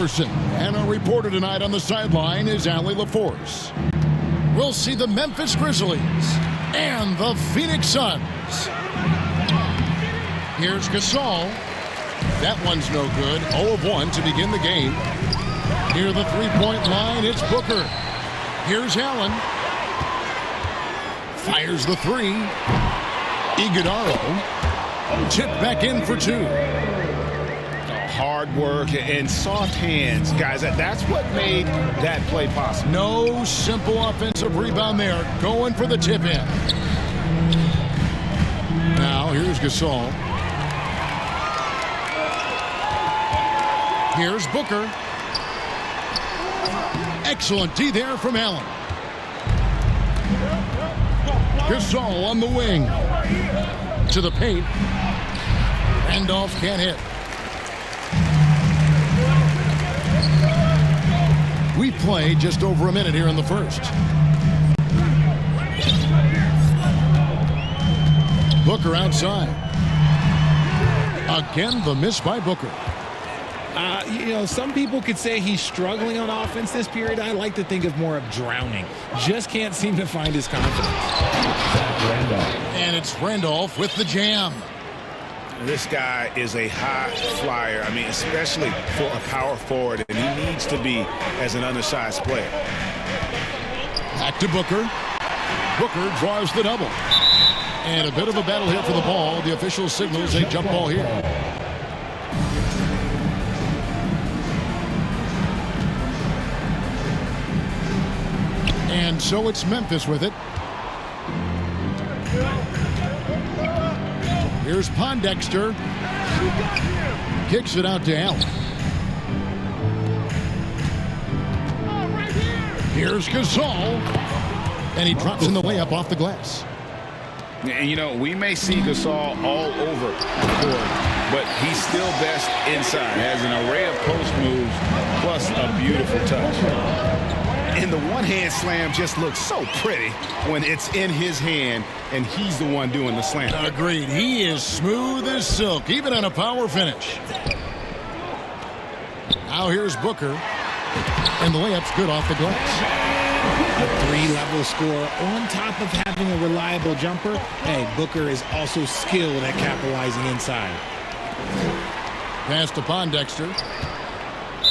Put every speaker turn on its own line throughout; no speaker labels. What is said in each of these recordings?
Jefferson. And our reporter tonight on the sideline is Allie LaForce. We'll see the Memphis Grizzlies and the Phoenix Suns. Here's Gasol. That one's no good. 0 of 1 to begin the game. Near the three-point line, it's Booker. Here's Allen. Fires the three. Iguodala. Tipped back in for two.
Hard work and soft hands, guys. That's what made that play possible.
No simple offensive rebound there. Going for the tip in. Now, here's Gasol. Here's Booker. Excellent D there from Allen. Gasol on the wing. To the paint. Randolph can't hit. We play just over a minute here in the first. Booker outside. Again, the miss by Booker.
Some people could say he's struggling on offense this period. I like to think of more of drowning. Just can't seem to find his confidence.
And it's Randolph with the jam.
This guy is a high flyer. I mean, especially for a power forward, and he needs to be as an undersized player.
Back to Booker. Booker draws the double. And a bit of a battle here for the ball. The official signals a jump ball here. And so it's Memphis with it. Here's Pondexter. Kicks it out to Allen. Here's Gasol. And he drops in the layup off the glass.
And, we may see Gasol all over the court, but he's still best inside. Has an array of post moves, plus a beautiful touch. And the one-hand slam just looks so pretty when it's in his hand and he's the one doing the slam.
Agreed. He is smooth as silk, even on a power finish. Now here's Booker. And the layup's good off the glass.
A three-level score on top of having a reliable jumper. Hey, Booker is also skilled at capitalizing inside.
Pass to Pondexter.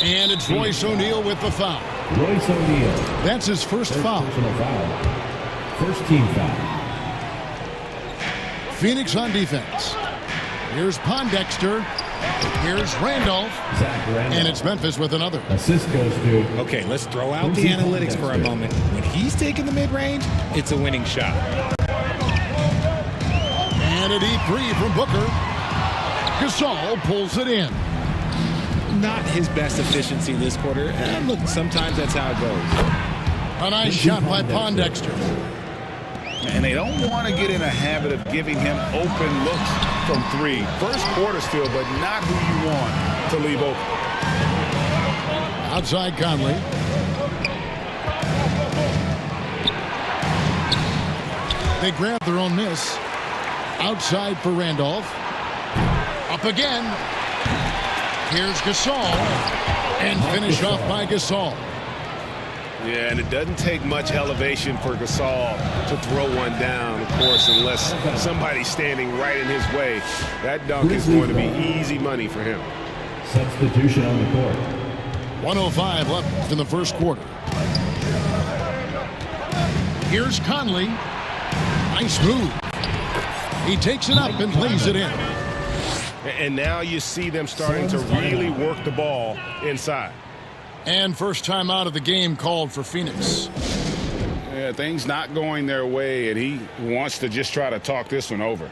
And it's Royce O'Neal with the foul.
Royce O'Neal.
That's his first foul.
First team foul.
Phoenix on defense. Here's Pondexter. Here's Randolph. And it's Memphis with another.
Assist goes to.
Okay, let's throw out the analytics for a moment. When he's taking the mid-range, it's a winning shot.
And a deep three from Booker. Gasol pulls it in.
Not his best efficiency this quarter. And look, sometimes that's how it goes.
A nice shot by Pondexter.
And they don't want to get in a habit of giving him open looks from three. First quarter still, but not who you want to leave open.
Outside Conley. They grab their own miss. Outside for Randolph. Up again. Here's Gasol. And finished off by Gasol.
Yeah, and it doesn't take much elevation for Gasol to throw one down, of course, unless somebody's standing right in his way. That dunk is going to be easy money for him.
Substitution on the court.
1:05 left in the first quarter. Here's Conley. Nice move. He takes it up and lays it in.
And now you see them starting to really work the ball inside.
And first time out of the game called for Phoenix.
Yeah, things not going their way, and he wants to just try to talk this one over.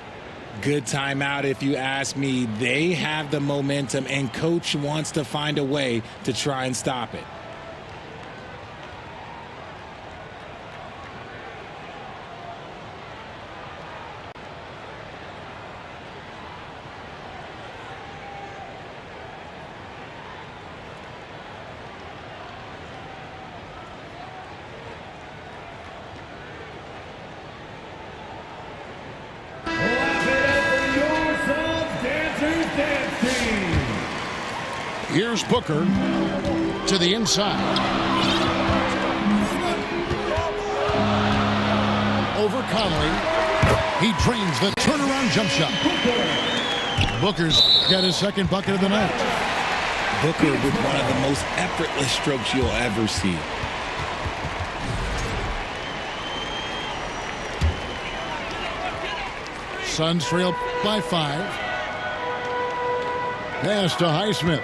Good timeout if you ask me. They have the momentum, and coach wants to find a way to try and stop it.
Here's Booker. to the inside. Over Conley. He drains the turnaround jump shot. Booker's got his second bucket of the night.
Booker with one of the most effortless strokes you'll ever see.
Suns trail by 5. Pass to Highsmith.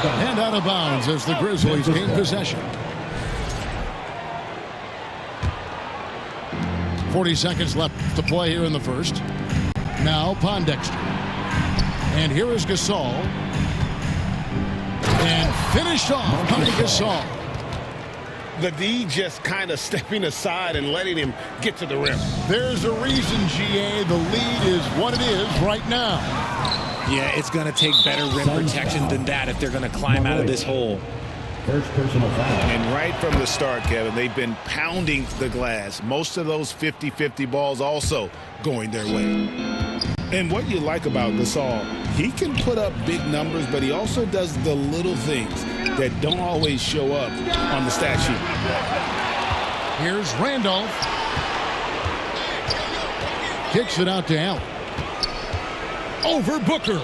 And out of bounds as the Grizzlies gain possession. 40 seconds left to play here in the first. Now Pondexter. And here is Gasol. And finished off by Gasol.
The D just kind of stepping aside and letting him get to the rim.
There's a reason, GA. The lead is what it is right now.
Yeah, it's going to take better rim protection than that if they're going to climb out of this hole.
First personal foul.
And right from the start, Kevin, they've been pounding the glass. Most of those 50-50 balls also going their way. And what you like about Gasol, he can put up big numbers, but he also does the little things that don't always show up on the stat sheet.
Here's Randolph. Kicks it out to Allen. Over Booker.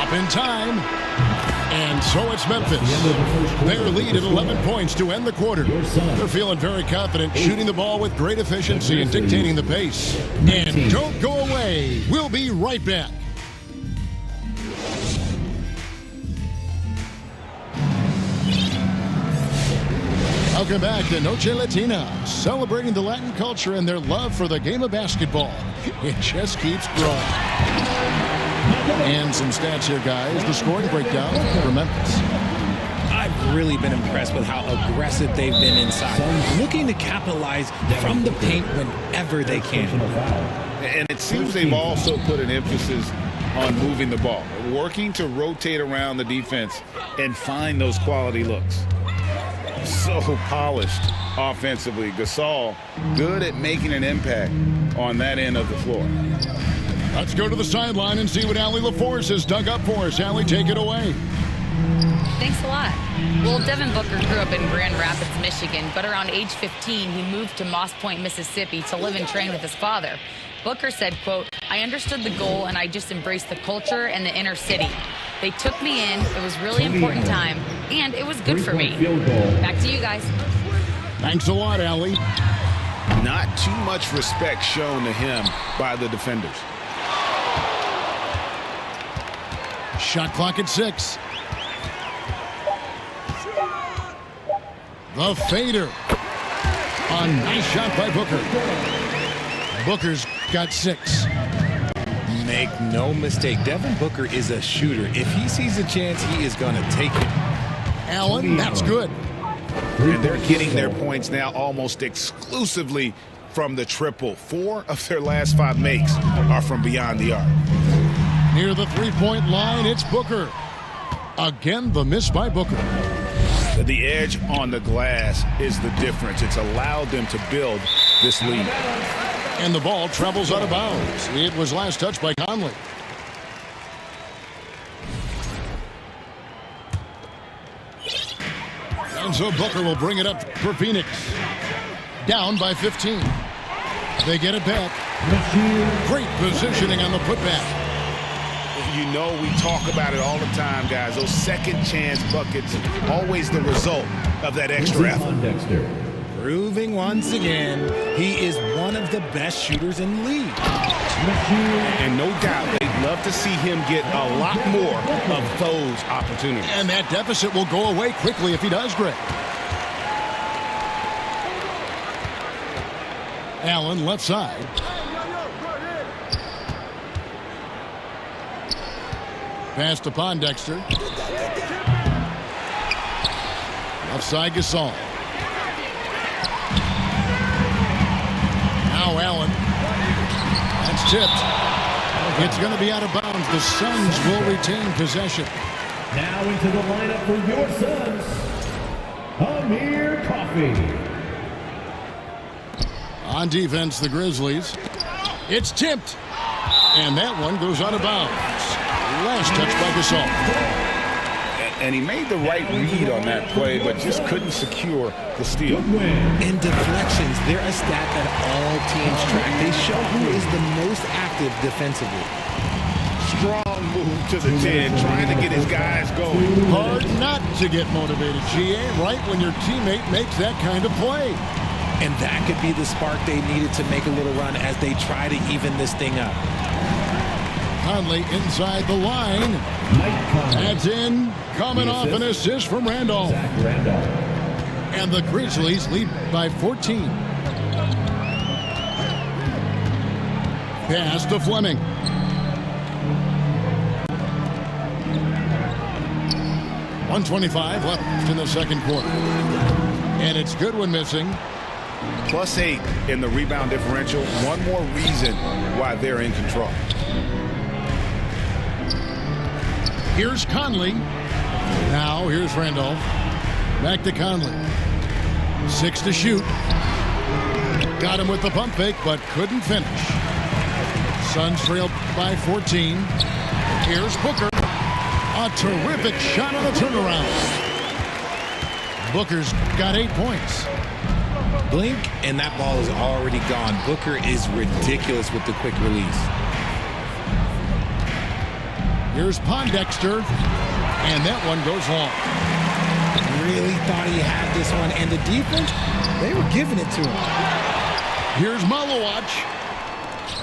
Up in time. And so it's Memphis. Their lead at 11 points to end the quarter. They're feeling very confident, shooting the ball with great efficiency and dictating the pace. And don't go away. We'll be right back. Welcome back to Noche Latina, celebrating the Latin culture and their love for the game of basketball. It just keeps growing. And some stats here, guys. The scoring breakdown for Memphis.
I've really been impressed with how aggressive they've been inside, looking to capitalize from the paint whenever they can.
And it seems they've also put an emphasis on moving the ball, working to rotate around the defense and find those quality looks. So polished offensively. Gasol, good at making an impact on that end of the floor.
Let's go to the sideline and see what Allie LaForce has dug up for us. Allie, take it away.
Thanks a lot. Well, Devin Booker grew up in Grand Rapids, Michigan, but around age 15, he moved to Moss Point, Mississippi to live and train with his father. Booker said, quote, "I understood the goal and I just embraced the culture and the inner city. They took me in. It was really important time, and it was good for me." Back to you guys.
Thanks a lot, Allie.
Not too much respect shown to him by the defenders.
Shot clock at 6. The fader. A nice shot by Booker. Booker's got 6.
Make no mistake, Devin Booker is a shooter. If he sees a chance, he is going to take it.
Allen, that's good.
And they're getting their points now almost exclusively from the triple. 4 of their last 5 makes are from beyond the arc.
Near the three-point line, it's Booker. Again, the miss by Booker.
The edge on the glass is the difference. It's allowed them to build this lead.
And the ball travels out of bounds. It was last touched by Conley. And so Booker will bring it up for Phoenix. Down by 15. They get it back. Great positioning on the putback.
You know we talk about it all the time, guys. Those second chance buckets, always the result of that extra effort.
Proving once again, he is one of the best shooters in the league.
And no doubt, they'd love to see him get a lot more of those opportunities.
And that deficit will go away quickly if he does, Greg. Allen left side. Pass to Pondexter. Left side Gasol. Now Allen. That's tipped. It's going to be out of bounds. The Suns will retain possession.
Now into the lineup for your Suns, Amir Coffey.
On defense, the Grizzlies. It's tipped. And that one goes out of bounds. Last touch by Gasol.
And he made the right read on that play, but just couldn't secure the steal.
In deflections, they're a stat that all teams track. They show who is the most active defensively.
Strong move to the 10, trying to get his guys going.
Hard not to get motivated, GA, right when your teammate makes that kind of play.
And that could be the spark they needed to make a little run as they try to even this thing up.
Conley inside the line. That's in. Coming off an assist from Randolph. And the Grizzlies lead by 14. Pass to Fleming. .125 left in the second quarter. And it's Goodwin missing.
+8 in the rebound differential. One more reason why they're in control.
Here's Conley. Now here's Randolph. Back to Conley. 6 to shoot. Got him with the pump fake, but couldn't finish. Suns trailed by 14. Here's Booker. A terrific shot on the turnaround. Booker's got 8 points.
Blink, and that ball is already gone. Booker is ridiculous with the quick release.
Here's Pondexter, and that one goes long.
Really thought he had this one, and the defense, they were giving it to him.
Here's Malowacz.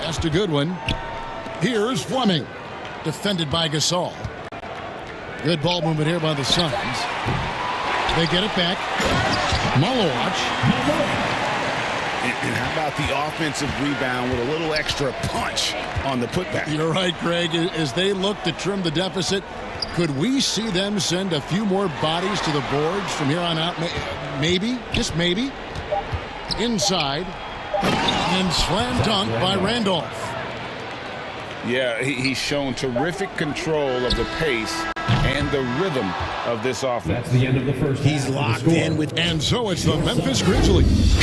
That's a good one. Here's Fleming, defended by Gasol. Good ball movement here by the Suns. They get it back. Malowacz.
And how about the offensive rebound with a little extra punch on the putback?
You're right, Greg. As they look to trim the deficit, could we see them send a few more bodies to the boards from here on out? Maybe, just maybe. Inside. And slam dunk by Randolph.
Yeah, he's shown terrific control of the pace and the rhythm of this offense.
That's the end of the first.
He's locked in with.
And so it's the Memphis Grizzlies.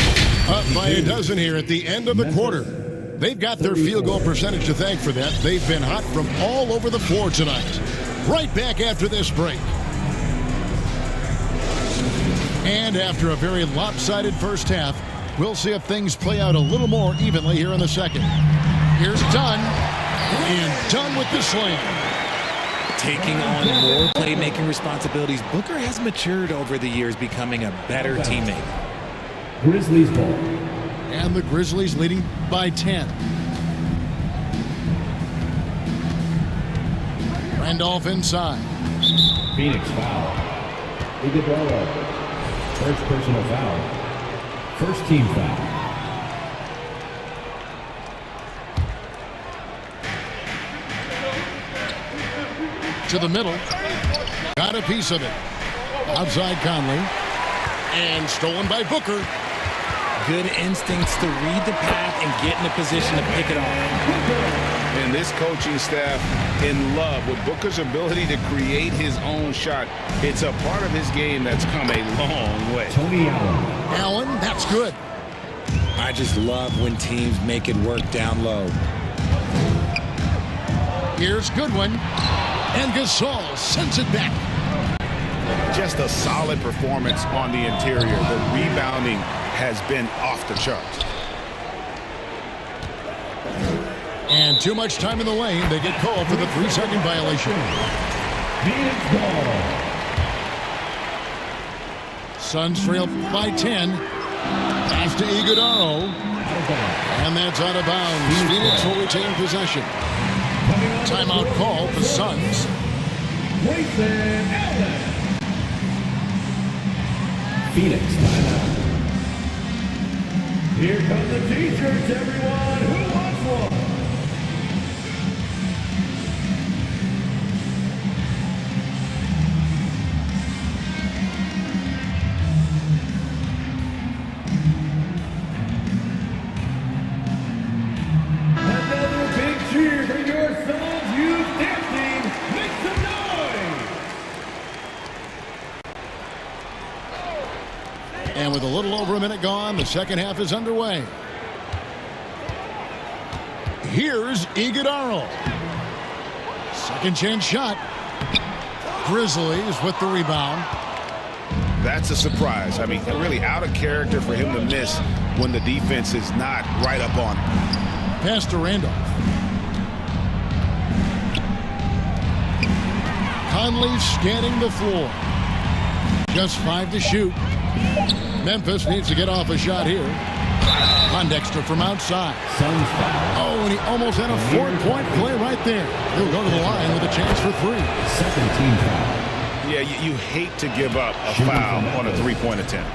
Up by a dozen here at the end of the quarter. They've got their field goal percentage to thank for that. They've been hot from all over the floor tonight. Right back after this break. And after a very lopsided first half, we'll see if things play out a little more evenly here in the second. Here's Dunn. And Dunn with the slam.
Taking on more playmaking responsibilities. Booker has matured over the years, becoming a better teammate.
Grizzlies ball.
And the Grizzlies leading by 10. Randolph inside.
Phoenix foul. Iguodala. First personal foul. First team foul.
To the middle. Got a piece of it. Outside Conley. And stolen by Booker.
Good instincts to read the path and get in a position to pick it off.
And this coaching staff in love with Booker's ability to create his own shot. It's a part of his game that's come a long way.
Tony Allen.
Allen, that's good.
I just love when teams make it work down low.
Here's Goodwin. And Gasol sends it back.
Just a solid performance on the interior. The rebounding has been off the charts.
And too much time in the lane. They get called for the 3-second violation.
Phoenix ball.
Suns trail by 10. Pass to Iguodala. And that's out of bounds. Phoenix will retain possession. Timeout call for Suns.
Grayson Allen. Phoenix timeout. Here come the t-shirts, everyone. Who wants one? Another big cheer for your Suns youth dance team. Make some noise!
And with a little over a minute gone, the second half is underway. Here's Iguodala. Second chance shot. Grizzlies with the rebound.
That's a surprise. I mean, really out of character for him to miss when the defense is not right up on him.
Pass to Randolph. Conley scanning the floor. Just 5 to shoot. Memphis needs to get off a shot here. Pondexter from outside. Oh, and he almost had a 4-point play right there. He'll go to the line with a chance for 3.
Second team foul.
Yeah, you hate to give up a foul on a 3-point attempt.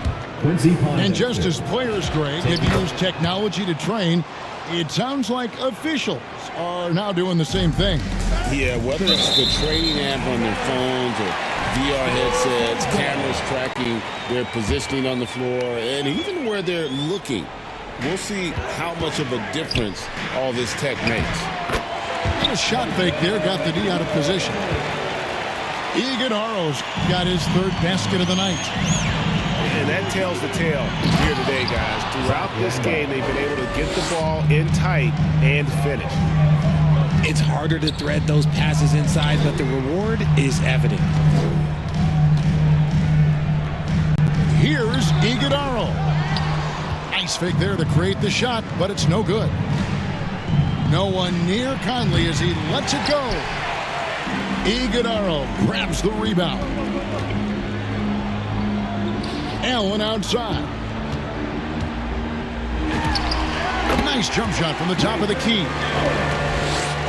And just as players, Greg, have used technology to train, it sounds like officials are now doing the same thing.
Yeah, whether it's the training app on their phones or VR headsets, cameras tracking their positioning on the floor, and even where they're looking, we'll see how much of a difference all this tech makes.
A shot fake there got the D out of position. Iguodaro's got his 3rd basket of the night.
And that tells the tale here today, guys. Throughout this game, they've been able to get the ball in tight and finish.
It's harder to thread those passes inside, but the reward is evident.
Here's Iguodaro. Nice fake there to create the shot, but it's no good. No one near Conley as he lets it go. Iguodaro grabs the rebound. Allen outside. Nice jump shot from the top of the key.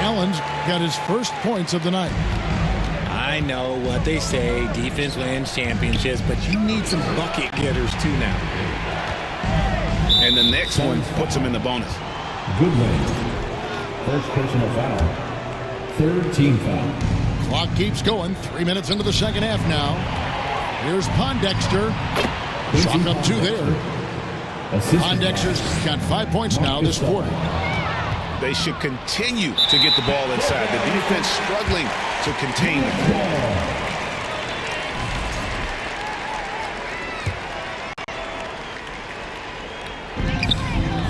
Allen's got his first points of the night.
I know what they say, defense wins championships, but you need some bucket getters too now.
And the next one puts him in the bonus.
Goodwin. First personal foul. 3rd team foul.
Clock keeps going. 3 minutes into the second half now. Here's Pondexter. Chalk up 2 there. Pondexter's got 5 points now this quarter.
They should continue to get the ball inside. The defense struggling to contain the ball.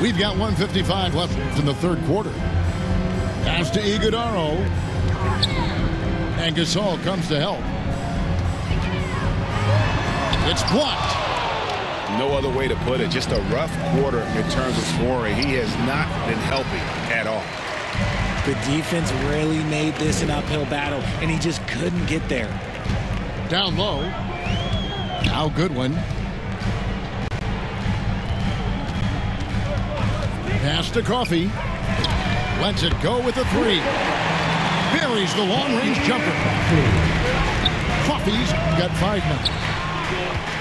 We've got 1:55 left in the 3rd quarter. Pass to Iguodaro. And Gasol comes to help. It's blocked.
No other way to put it. Just a rough quarter in terms of scoring. He has not been helping at all.
The defense really made this an uphill battle, and he just couldn't get there.
Down low. Now Goodwin. Pass to Coffey. Lets it go with a 3. Buries the long-range jumper. Coffey's got 5 minutes.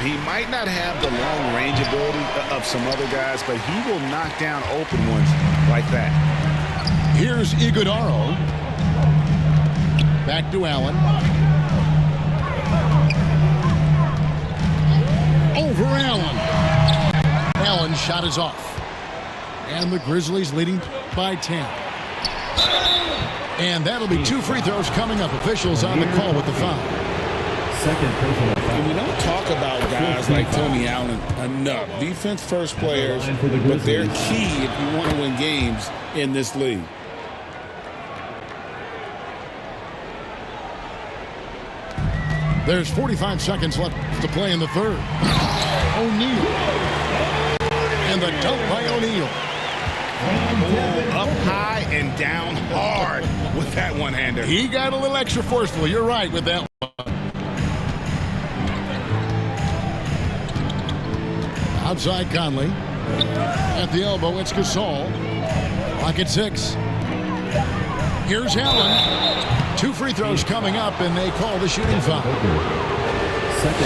He might not have the long-range ability of some other guys, but he will knock down open ones like that.
Here's Iguodaro. Back to Allen. Over Allen. Allen's shot is off. And the Grizzlies leading by 10. And that'll be 2 free throws coming up. Officials on the call with the foul.
Second personal foul.
And we don't talk about guys like Tony Allen enough. Defense first players, but they're key if you want to win games in this league.
There's 45 seconds left to play in the 3rd. O'Neal. And the dunk by O'Neal.
Up high and down hard with that one-hander.
He got a little extra forceful. You're right with that one. Outside Conley. At the elbow, it's Gasol. Clock at 6. Here's Allen. 2 free throws coming up, and they call the shooting foul.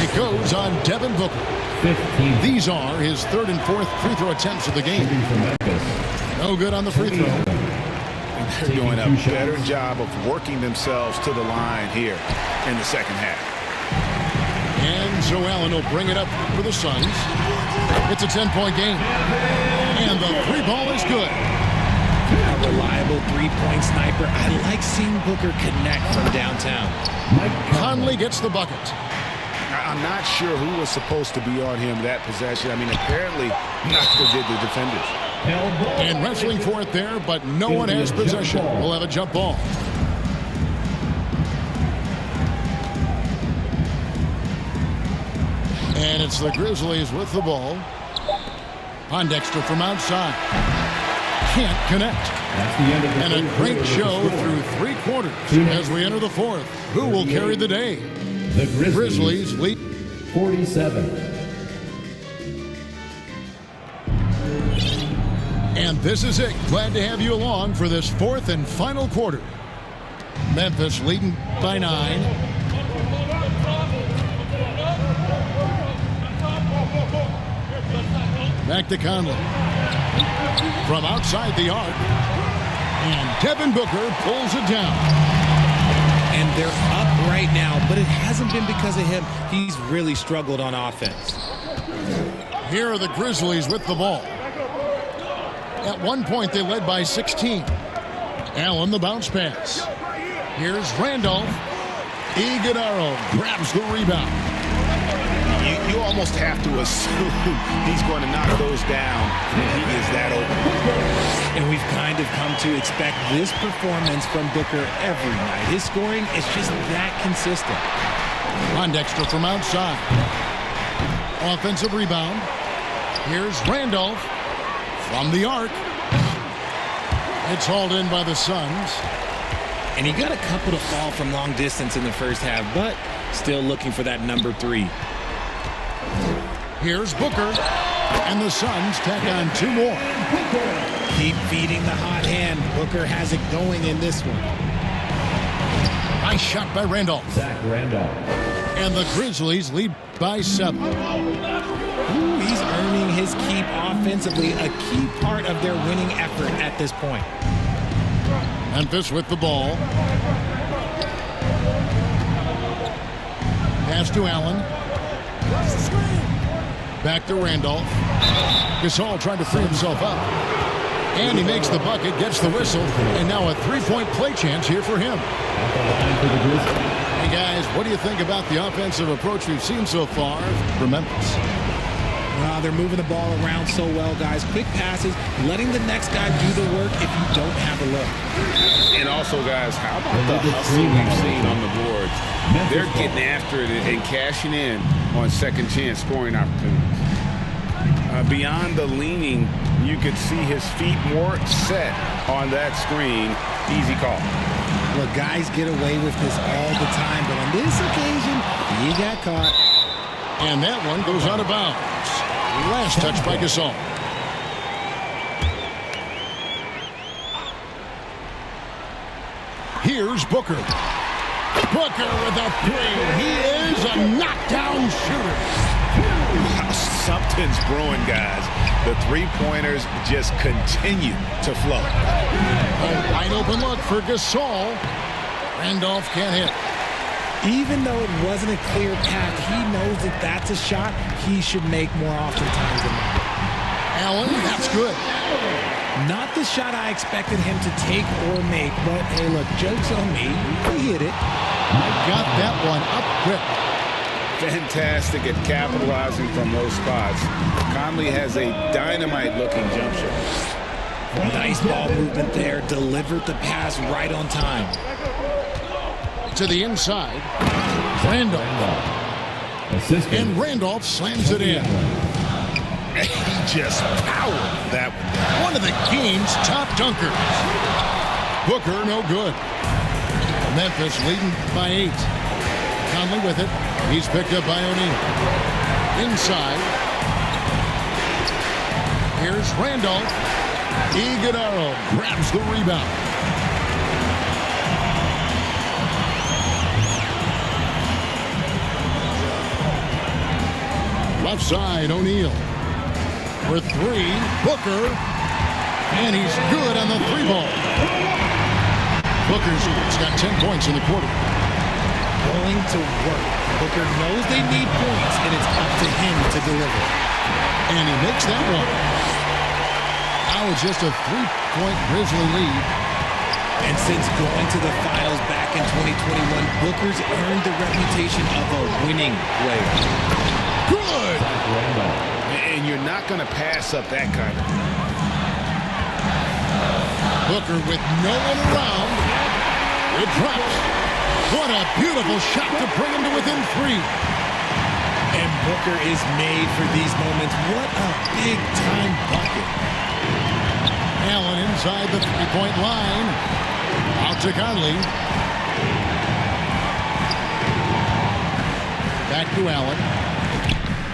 It goes on Devin Booker.
15.
These are his 3rd and 4th free throw attempts of the game. No good on the free throw.
They're doing a better job of working themselves to the line here in the second half.
And so Allen will bring it up for the Suns. It's a 10-point game. And the 3 ball is good.
A reliable 3-point sniper. I like seeing Booker connect from downtown.
Conley gets the bucket.
I'm not sure who was supposed to be on him that possession. I mean, apparently neither did the defenders.
And wrestling for it there, but no one has possession. We'll have a jump ball. And it's the Grizzlies with the ball. Pondexter from outside. Can't connect.
That's the end of the
And a
third
great
quarter.
show through 3 quarters as we enter the 4th. Who will carry the day?
The
Grizzlies lead.
47.
And this is it. Glad to have you along for this 4th and final quarter. Memphis leading by 9. Back to Conley. From outside the arc. And Devin Booker pulls it down.
And they're up right now, but it hasn't been because of him. He's really struggled on offense.
Here are the Grizzlies with the ball. At one point, they led by 16. Allen, the bounce pass. Here's Randolph. Iguodala grabs the rebound.
You almost have to assume he's going to knock those down when he is that open.
And we've kind of come to expect this performance from Booker every night. His scoring is just that consistent.
Pondexter from outside. Offensive rebound. Here's Randolph from the arc. It's hauled in by the Suns.
And he got a couple to fall from long distance in the first half, but still looking for that number 3.
Here's Booker. And the Suns tack on 2 more.
Keep feeding the hot hand. Booker has it going in this one.
Nice shot by Randolph.
Zach Randolph.
And the Grizzlies lead by 7.
Ooh, he's earning his keep offensively, a key part of their winning effort at this point.
Memphis with the ball. Pass to Allen. Back to Randolph. Gasol trying to free himself up. And he makes the bucket, gets the whistle, and now a 3-point play chance here for him.
At the line for the Grizzlies.
Hey guys, what do you think about the offensive approach we've seen so far from Memphis?
Wow, they're moving the ball around so well, guys. Quick passes, letting the next guy do the work if you don't have a look.
And also, guys, how about the hustle we've seen on the boards? They're getting after it and cashing in on second chance scoring opportunities. Beyond the leaning, you could see his feet more set on that screen. Easy call.
Look, guys get away with this all the time, but on this occasion, he got caught.
And that one goes out of bounds. Last touch by Gasol. Here's Booker. Booker with a 3. He is a knockdown shooter.
Something's brewing, guys. The three-pointers just continue to flow.
A wide open look for Gasol. Randolph can't hit.
Even though it wasn't a clear path, he knows that that's a shot he should make more oftentimes than not.
Allen, that's good.
Not the shot I expected him to take or make, but hey, look, joke's on me. He hit it.
Got that one up quick.
Fantastic at capitalizing from those spots. Conley has a dynamite-looking jump shot.
Nice ball movement there. Delivered the pass right on time.
To the inside. Randolph.
Assistant.
And Randolph slams it in.
He just powered that one.
One of the game's top dunkers. Booker, no good. Memphis leading by 8. Conley with it. He's picked up by O'Neal. Inside. Here's Randolph. Iguodala grabs the rebound. Left side, O'Neal. For 3, Booker. And he's good on the 3 ball. Booker's got 10 points in the quarter.
Going to work. Booker knows they need points, and it's up to him to deliver.
And he makes that one. Now it's just a 3-point Grizzly lead.
And since going to the finals back in 2021, Booker's earned the reputation of a winning player.
Good!
And you're not going to pass up that kind of thing.
Booker with no one around. It drops. What a beautiful shot to bring him to within 3.
And Booker is made for these moments. What a big-time bucket.
Allen inside the three-point line. Out to Conley. Back to Allen.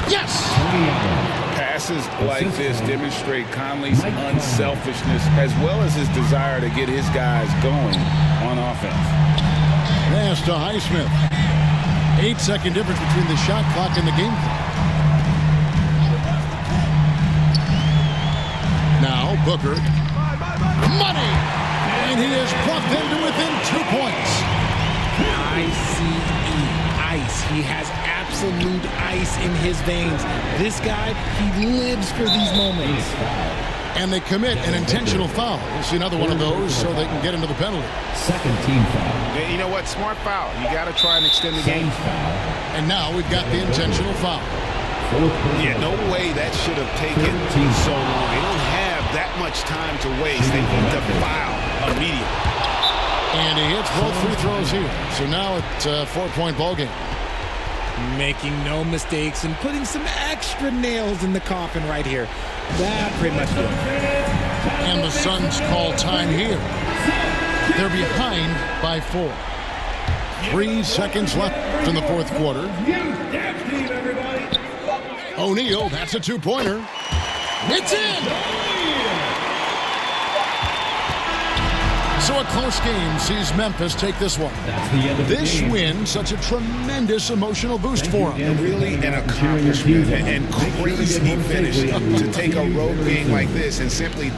Yes!
Passes like this demonstrate Conley's unselfishness as well as his desire to get his guys going on offense.
Pass to Highsmith. 8-second difference between the shot clock and the game clock. Now Booker. Money! And he has brought them to within 2 points.
Ice. He has absolute ice in his veins. This guy, he lives for these moments.
And they commit an intentional foul. We'll see another one of those so they can get into the penalty.
Second team foul.
You know what? Smart foul. You got to try and extend the game.
And now we've got the intentional foul.
Yeah, no way that should have taken so long. They don't have that much time to waste. They need to foul immediately.
And he hits both free throws here. So now it's a 4-point ball game.
Making no mistakes and putting some extra nails in the coffin right here. That pretty much did it.
And the Suns call time here. They're behind by 4. 3 seconds left in the fourth quarter. O'Neal, that's a 2-pointer. It's in! So a close game sees Memphis take this one.
That's the end of the
This
game.
win, such a tremendous emotional boost for them.
Really an accomplishment and crazy finish to take a road game like this and simply